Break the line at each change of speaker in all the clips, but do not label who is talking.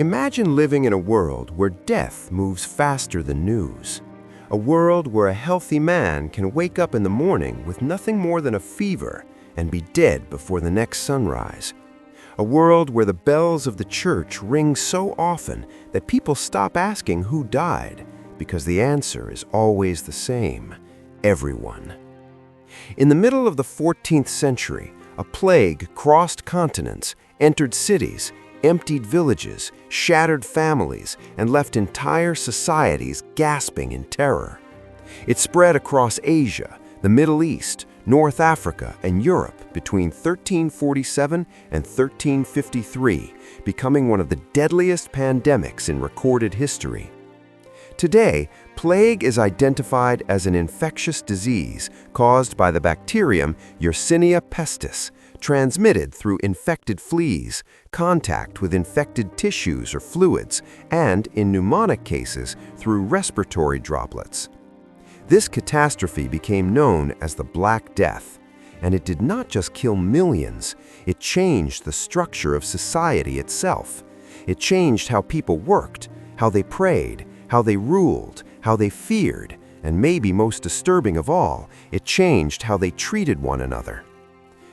Imagine living in a world where death moves faster than news. A world where a healthy man can wake up in the morning with nothing more than a fever and be dead before the next sunrise. A world where the bells of the church ring so often that people stop asking who died, because the answer is always the same: everyone. In the middle of the 14th century, a plague crossed continents, entered cities, emptied villages, shattered families, and left entire societies gasping in terror. It spread across Asia, the Middle East, North Africa, and Europe between 1347 and 1353, becoming one of the deadliest pandemics in recorded history. Today, plague is identified as an infectious disease caused by the bacterium Yersinia pestis, transmitted through infected fleas, contact with infected tissues or fluids, and, in pneumonic cases, through respiratory droplets. This catastrophe became known as the Black Death, and it did not just kill millions, it changed the structure of society itself. It changed how people worked, how they prayed, how they ruled, how they feared, and maybe most disturbing of all, it changed how they treated one another.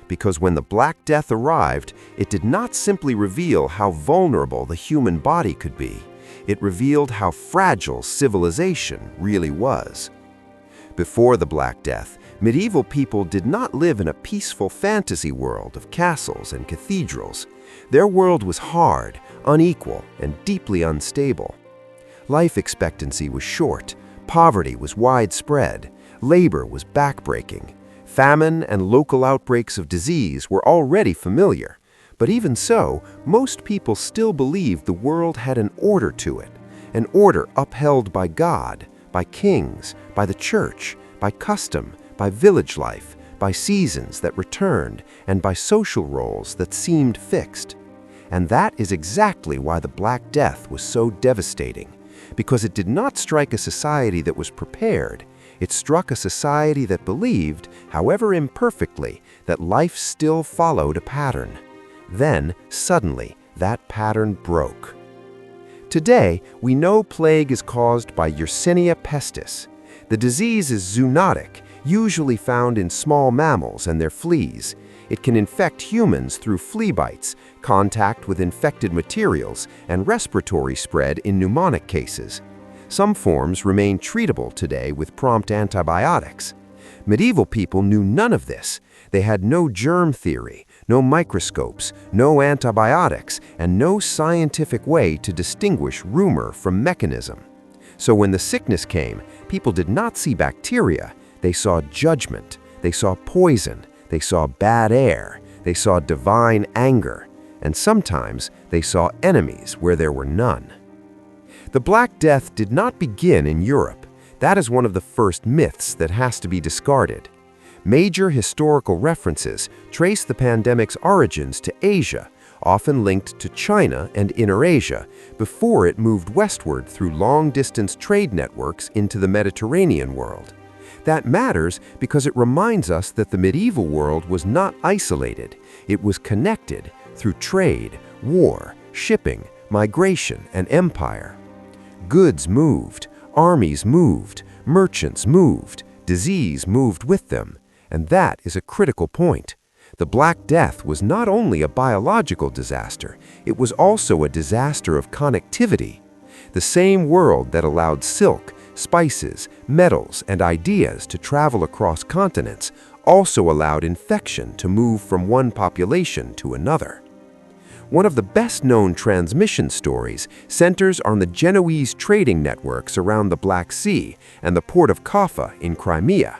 Because when the Black Death arrived, it did not simply reveal how vulnerable the human body could be. It revealed how fragile civilization really was. Before the Black Death, medieval people did not live in a peaceful fantasy world of castles and cathedrals. Their world was hard, unequal, and deeply unstable. Life expectancy was short, poverty was widespread, labor was backbreaking. Famine and local outbreaks of disease were already familiar, but even so, most people still believed the world had an order to it, an order upheld by God, by kings, by the church, by custom, by village life, by seasons that returned, and by social roles that seemed fixed. And that is exactly why the Black Death was so devastating, because it did not strike a society that was prepared. It struck a society that believed, however imperfectly, that life still followed a pattern. Then, suddenly, that pattern broke. Today, we know plague is caused by Yersinia pestis. The disease is zoonotic, usually found in small mammals and their fleas. It can infect humans through flea bites, contact with infected materials, and respiratory spread in pneumonic cases. Some forms remain treatable today with prompt antibiotics. Medieval people knew none of this. They had no germ theory, no microscopes, no antibiotics, and no scientific way to distinguish rumor from mechanism. So when the sickness came, people did not see bacteria. They saw judgment, they saw poison, they saw bad air, they saw divine anger, and sometimes they saw enemies where there were none. The Black Death did not begin in Europe. That is one of the first myths that has to be discarded. Major historical references trace the pandemic's origins to Asia, often linked to China and Inner Asia, before it moved westward through long-distance trade networks into the Mediterranean world. That matters because it reminds us that the medieval world was not isolated. It was connected through trade, war, shipping, migration, and empire. Goods moved, armies moved, merchants moved, disease moved with them, and that is a critical point. The Black Death was not only a biological disaster, it was also a disaster of connectivity. The same world that allowed silk, spices, metals, and ideas to travel across continents also allowed infection to move from one population to another. One of the best-known transmission stories centers on the Genoese trading networks around the Black Sea and the port of Kaffa in Crimea.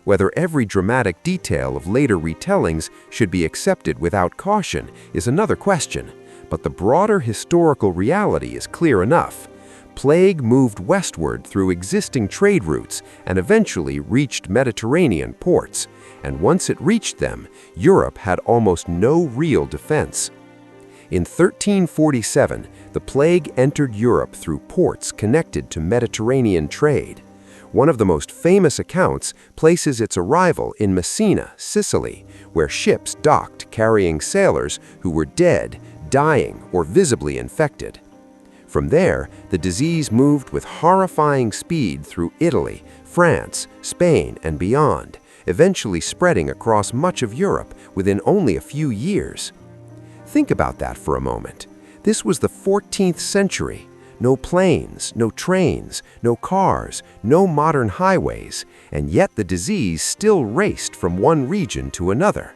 Whether every dramatic detail of later retellings should be accepted without caution is another question, but the broader historical reality is clear enough. Plague moved westward through existing trade routes and eventually reached Mediterranean ports, and once it reached them, Europe had almost no real defense. In 1347, the plague entered Europe through ports connected to Mediterranean trade. One of the most famous accounts places its arrival in Messina, Sicily, where ships docked carrying sailors who were dead, dying, or visibly infected. From there, the disease moved with horrifying speed through Italy, France, Spain, and beyond, eventually spreading across much of Europe within only a few years. Think about that for a moment. This was the 14th century. No planes, no trains, no cars, no modern highways, and yet the disease still raced from one region to another.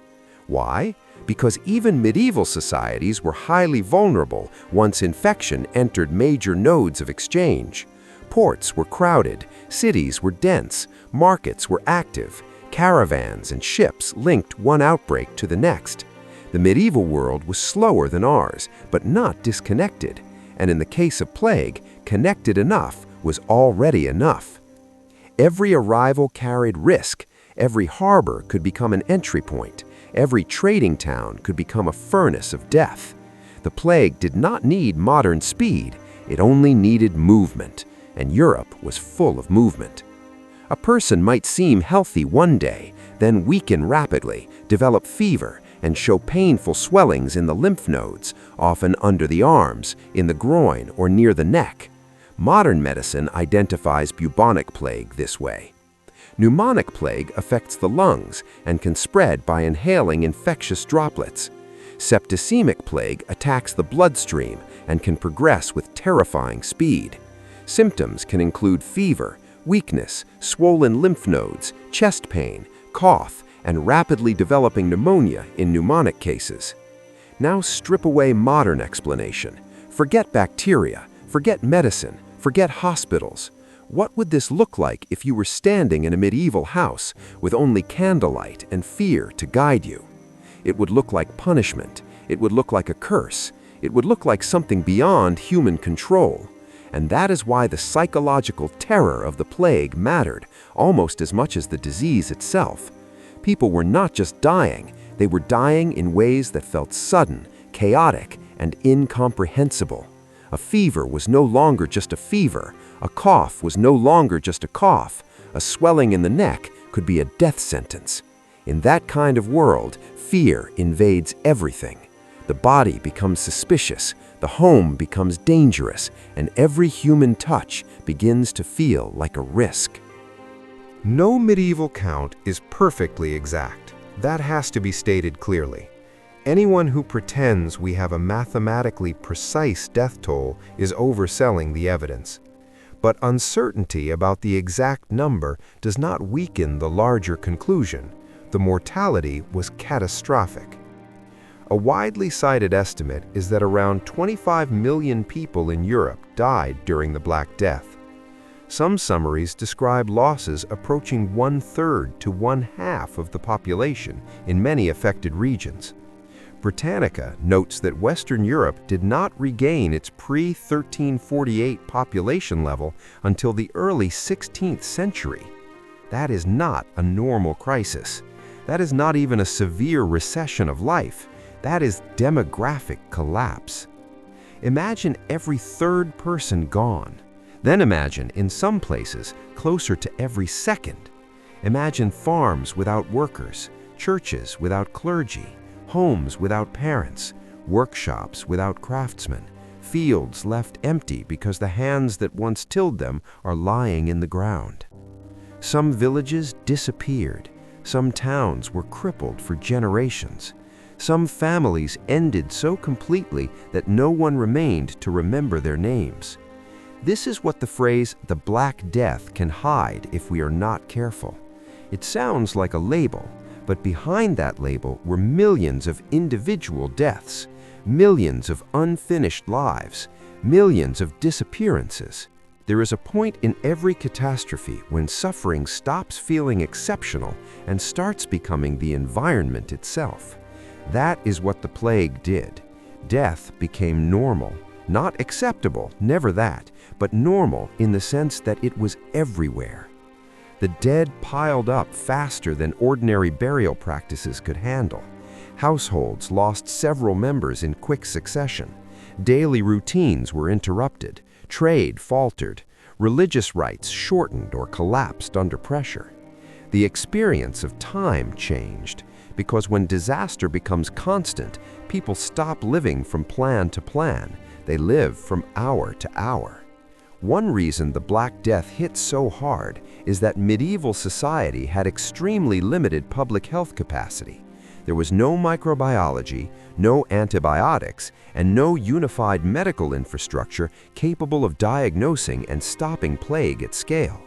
Why? Because even medieval societies were highly vulnerable once infection entered major nodes of exchange. Ports were crowded, cities were dense, markets were active, caravans and ships linked one outbreak to the next. The medieval world was slower than ours, but not disconnected. And in the case of plague, connected enough was already enough. Every arrival carried risk. Every harbor could become an entry point. Every trading town could become a furnace of death. The plague did not need modern speed. It only needed movement, and Europe was full of movement. A person might seem healthy one day, then weaken rapidly, develop fever, and show painful swellings in the lymph nodes, often under the arms, in the groin, or near the neck. Modern medicine identifies bubonic plague this way. Pneumonic plague affects the lungs and can spread by inhaling infectious droplets. Septicemic plague attacks the bloodstream and can progress with terrifying speed. Symptoms can include fever, weakness, swollen lymph nodes, chest pain, cough, and rapidly developing pneumonia in pneumonic cases. Now strip away modern explanation. Forget bacteria, forget medicine, forget hospitals. What would this look like if you were standing in a medieval house with only candlelight and fear to guide you? It would look like punishment. It would look like a curse. It would look like something beyond human control. And that is why the psychological terror of the plague mattered almost as much as the disease itself. People were not just dying, they were dying in ways that felt sudden, chaotic, and incomprehensible. A fever was no longer just a fever. A cough was no longer just a cough. A swelling in the neck could be a death sentence. In that kind of world, fear invades everything. The body becomes suspicious, the home becomes dangerous, and every human touch begins to feel like a risk.
No medieval count is perfectly exact. That has to be stated clearly. Anyone who pretends we have a mathematically precise death toll is overselling the evidence. But uncertainty about the exact number does not weaken the larger conclusion. The mortality was catastrophic. A widely cited estimate is that around 25 million people in Europe died during the Black Death. Some summaries describe losses approaching 1/3 to 1/2 of the population in many affected regions. Britannica notes that Western Europe did not regain its pre-1348 population level until the early 16th century. That is not a normal crisis. That is not even a severe recession of life. That is demographic collapse. Imagine every third person gone. Then imagine, in some places, closer to every second. Imagine farms without workers, churches without clergy, homes without parents, workshops without craftsmen, fields left empty because the hands that once tilled them are lying in the ground. Some villages disappeared. Some towns were crippled for generations. Some families ended so completely that no one remained to remember their names. This is what the phrase, "the Black Death," can hide if we are not careful. It sounds like a label, but behind that label were millions of individual deaths, millions of unfinished lives, millions of disappearances. There is a point in every catastrophe when suffering stops feeling exceptional and starts becoming the environment itself. That is what the plague did. Death became normal. Not acceptable, never that, but normal in the sense that it was everywhere. The dead piled up faster than ordinary burial practices could handle. Households lost several members in quick succession. Daily routines were interrupted. Trade faltered. Religious rites shortened or collapsed under pressure. The experience of time changed.
because when disaster becomes constant, people stop living from plan to plan. They live from hour to hour. One reason the Black Death hit so hard is that medieval society had extremely limited public health capacity. There was no microbiology, no antibiotics, and no unified medical infrastructure capable of diagnosing and stopping plague at scale.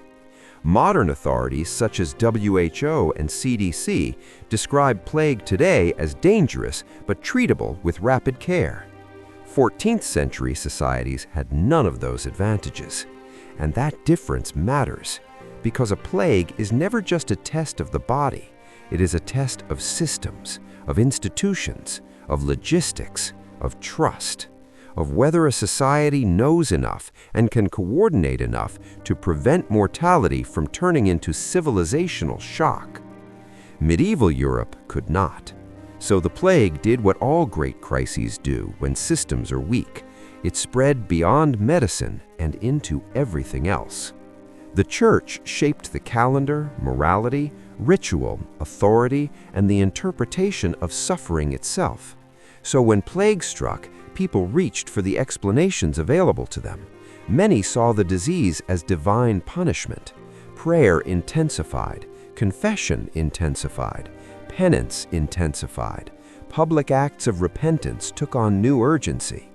Modern authorities such as WHO and CDC describe plague today as dangerous but treatable with rapid care. 14th century societies had none of those advantages. And that difference matters, because a plague is never just a test of the body. It is a test of systems, of institutions, of logistics, of trust, of whether a society knows enough and can coordinate enough to prevent mortality from turning into civilizational shock. Medieval Europe could not. So the plague did what all great crises do when systems are weak. It spread beyond medicine and into everything else. The Church shaped the calendar, morality, ritual, authority, and the interpretation of suffering itself. So when plague struck, people reached for the explanations available to them. Many saw the disease as divine punishment. Prayer intensified, confession intensified, penance intensified. Public acts of repentance took on new urgency.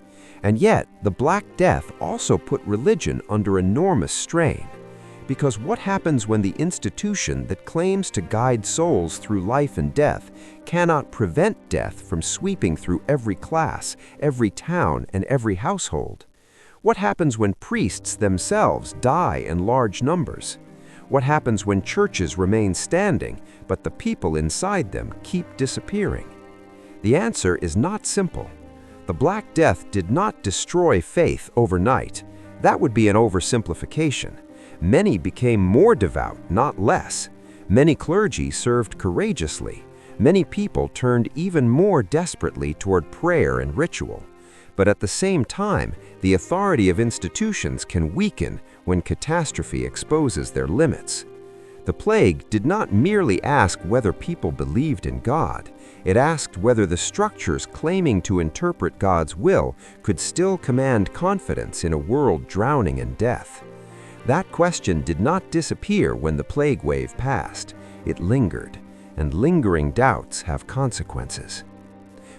And yet, the Black Death also put religion under enormous strain. Because what happens when the institution that claims to guide souls through life and death cannot prevent death from sweeping through every class, every town, and every household? What happens when priests themselves die in large numbers? What happens when churches remain standing, but the people inside them keep disappearing? The answer is not simple. The Black Death did not destroy faith overnight. That would be an oversimplification. Many became more devout, not less. Many clergy served courageously. Many people turned even more desperately toward prayer and ritual. But at the same time, the authority of institutions can weaken when catastrophe exposes their limits. The plague did not merely ask whether people believed in God. It asked whether the structures claiming to interpret God's will could still command confidence in a world drowning in death. That question did not disappear when the plague wave passed. It lingered, and lingering doubts have consequences.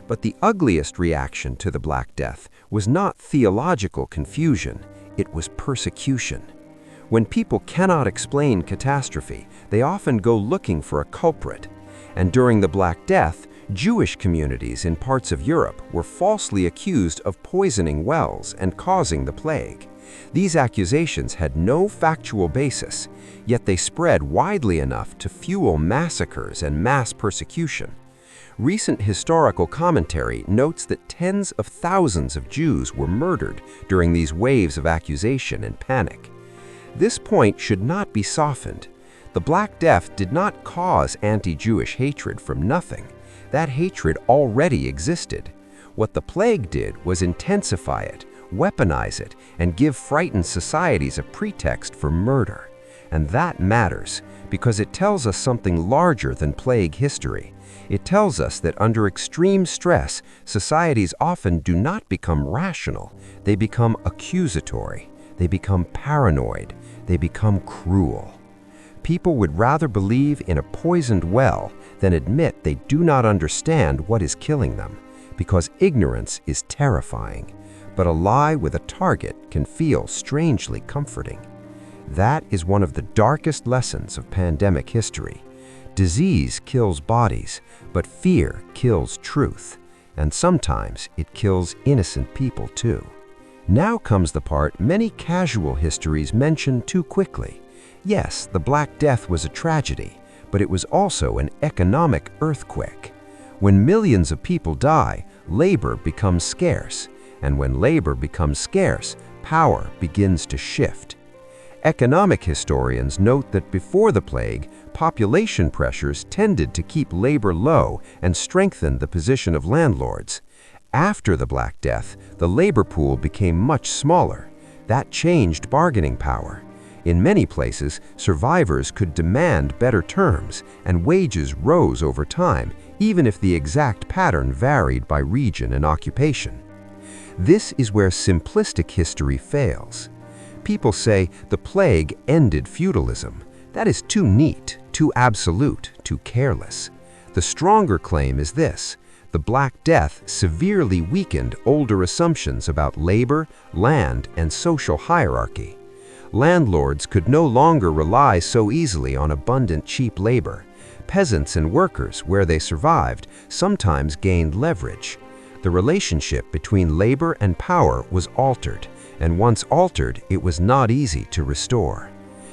But the ugliest reaction to the Black Death was not theological confusion, it was persecution. When people cannot explain catastrophe, they often go looking for a culprit. And during the Black Death, Jewish communities in parts of Europe were falsely accused of poisoning wells and causing the plague. These accusations had no factual basis, yet they spread widely enough to fuel massacres and mass persecution. Recent historical commentary notes that tens of thousands of Jews were murdered during these waves of accusation and panic. This point should not be softened. The Black Death did not cause anti-Jewish hatred from nothing. That hatred already existed. What the plague did was intensify it, weaponize it, and give frightened societies a pretext for murder. And that matters, because it tells us something larger than plague history. It tells us that under extreme stress, societies often do not become rational. They become accusatory. They become paranoid. They become cruel. People would rather believe in a poisoned well than admit they do not understand what is killing them, because ignorance is terrifying. But a lie with a target can feel strangely comforting. That is one of the darkest lessons of pandemic history. Disease kills bodies, but fear kills truth. And sometimes it kills innocent people too. Now comes the part many casual histories mention too quickly. Yes, the Black Death was a tragedy, but it was also an economic earthquake. When millions of people die, labor becomes scarce. And when labor becomes scarce, power begins to shift. Economic historians note that before the plague, population pressures tended to keep labor low and strengthen the position of landlords. After the Black Death, the labor pool became much smaller. That changed bargaining power.
In many places, survivors could demand better terms, and wages rose over time, even if the exact pattern varied by region and occupation. This is where simplistic history fails. People say the plague ended feudalism. That is too neat, too absolute, too careless. The stronger claim is this: the Black Death severely weakened older assumptions about labor, land, and social hierarchy. Landlords could no longer rely so easily on abundant cheap labor. Peasants and workers, where they survived, sometimes gained leverage. The relationship between labor and power was altered, and once altered, it was not easy to restore.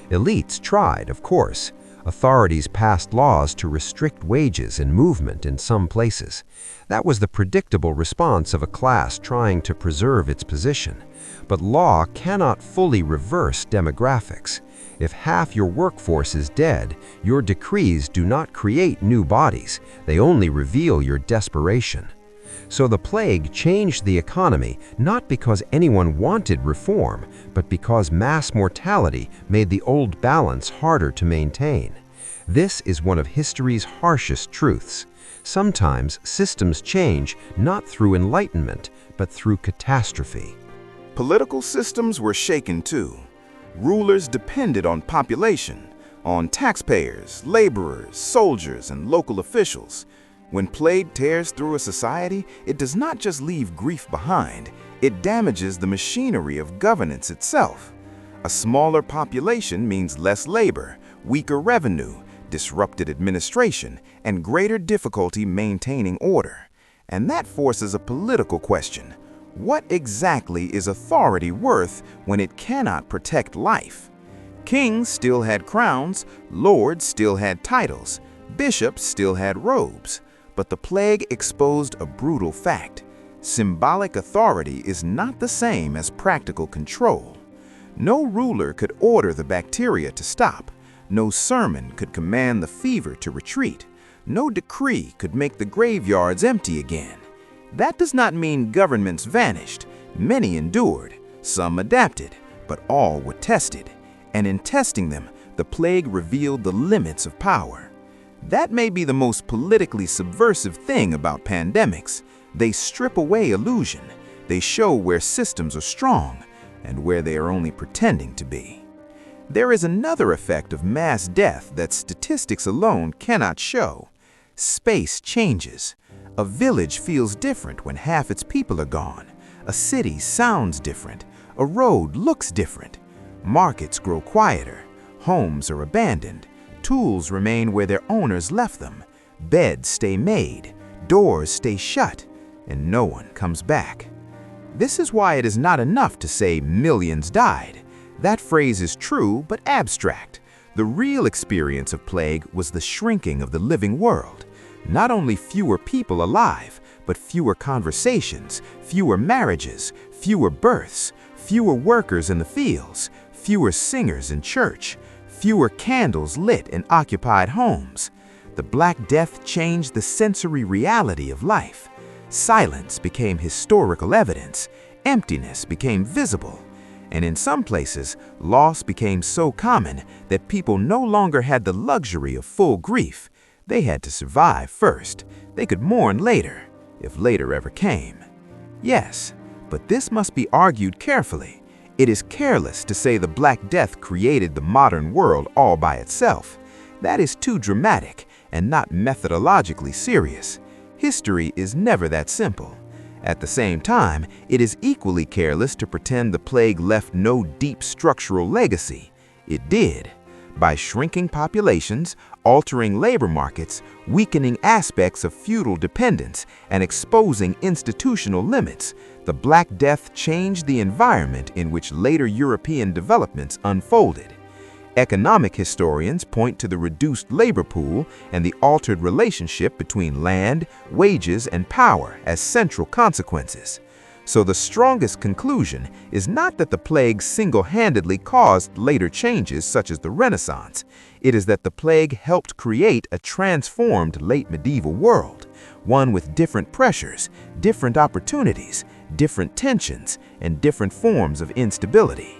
Elites tried, of course. Authorities passed laws to restrict wages and movement in some places. That was the predictable response of a class trying to preserve its position. But law cannot fully reverse demographics. If half your workforce is dead, your decrees do not create new bodies. They only reveal your desperation. So the plague changed the economy not because anyone wanted reform, but because mass mortality made the old balance harder to maintain. This is one of history's harshest truths. Sometimes systems change not through enlightenment, but through catastrophe.
Political systems were shaken too. Rulers depended on population, on taxpayers, laborers, soldiers, and local officials. When plague tears through a society, it does not just leave grief behind, it damages the machinery of governance itself. A smaller population means less labor, weaker revenue, disrupted administration, and greater difficulty maintaining order. And that forces a political question. What exactly is authority worth when it cannot protect life? Kings still had crowns, lords still had titles, bishops still had robes. But the plague exposed a brutal fact. Symbolic authority is not the same as practical control. No ruler could order the bacteria to stop. No sermon could command the fever to retreat. No decree could make the graveyards empty again. That does not mean governments vanished. Many endured, some adapted, but all were tested. And in testing them, the plague revealed the limits of power. That may be the most politically subversive thing about pandemics. They strip away illusion. They show where systems are strong and where they are only pretending to be. There is another effect of mass death that statistics alone cannot show. Space changes. A village feels different when half its people are gone. A city sounds different. A road looks different. Markets grow quieter. Homes are abandoned. Tools remain where their owners left them. Beds stay made. Doors stay shut. And no one comes back. This is why it is not enough to say millions died. That phrase is true but abstract. The real experience of plague was the shrinking of the living world. Not only fewer people alive, but fewer conversations, fewer marriages, fewer births, fewer workers in the fields, fewer singers in church, fewer candles lit in occupied homes. The Black Death changed the sensory reality of life. Silence became historical evidence. Emptiness became visible. And in some places, loss became so common that people no longer had the luxury of full grief. They had to survive first. They could mourn later, if later ever came. Yes, but this must be argued carefully. It is careless to say the Black Death created the modern world all by itself. That is too dramatic and not methodologically serious. History is never that simple. At the same time, it is equally careless to pretend the plague left no deep structural legacy. It did. By shrinking populations, altering labor markets, weakening aspects of feudal dependence, and exposing institutional limits, the Black Death changed the environment in which later European developments unfolded. Economic historians point to the reduced labor pool and the altered relationship between land, wages, and power as central consequences. So the strongest conclusion is not that the plague single-handedly caused later changes such as the Renaissance. It is that the plague helped create a transformed late medieval world, one with different pressures, different opportunities, different tensions, and different forms of instability.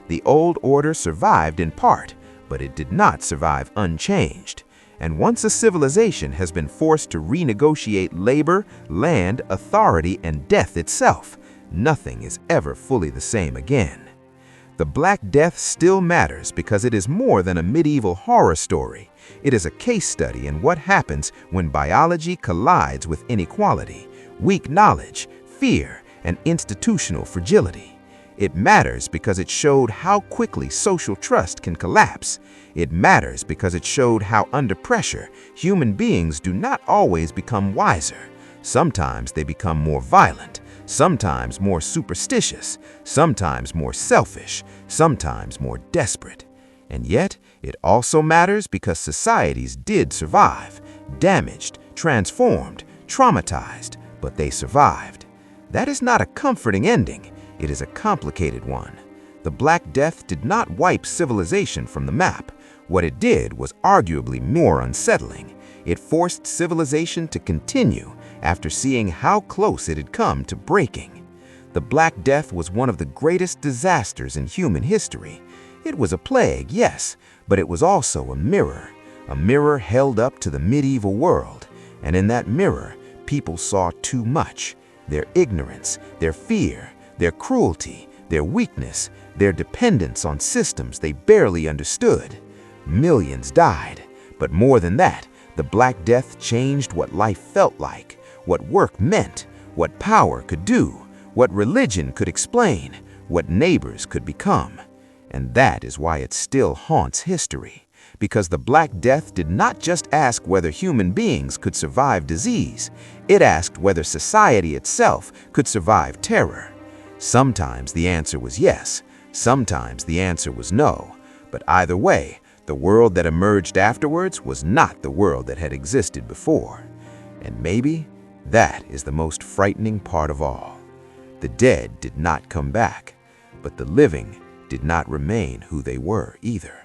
The old order survived in part, but it did not survive unchanged. And once a civilization has been forced to renegotiate labor, land, authority, and death itself, nothing is ever fully the same again. The Black Death still matters because it is more than a medieval horror story. It is a case study in what happens when biology collides with inequality, weak knowledge, fear, and institutional fragility. It matters because it showed how quickly social trust can collapse. It matters because it showed how under pressure, human beings do not always become wiser. Sometimes they become more violent, sometimes more superstitious, sometimes more selfish, sometimes more desperate. And yet, it also matters because societies did survive, damaged, transformed, traumatized, but they survived. That is not a comforting ending, it is a complicated one. The Black Death did not wipe civilization from the map. What it did was arguably more unsettling. It forced civilization to continue after seeing how close it had come to breaking. The Black Death was one of the greatest disasters in human history. It was a plague, yes, but it was also a mirror held up to the medieval world. And in that mirror, people saw too much. Their ignorance, their fear, their cruelty, their weakness, their dependence on systems they barely understood. Millions died, but more than that, the Black Death changed what life felt like, what work meant, what power could do, what religion could explain, what neighbors could become. And that is why it still haunts history, because the Black Death did not just ask whether human beings could survive disease, it asked whether society itself could survive terror. Sometimes the answer was yes, sometimes the answer was no, but either way, the world that emerged afterwards was not the world that had existed before. And maybe that is the most frightening part of all. The dead did not come back, but the living did not remain who they were either.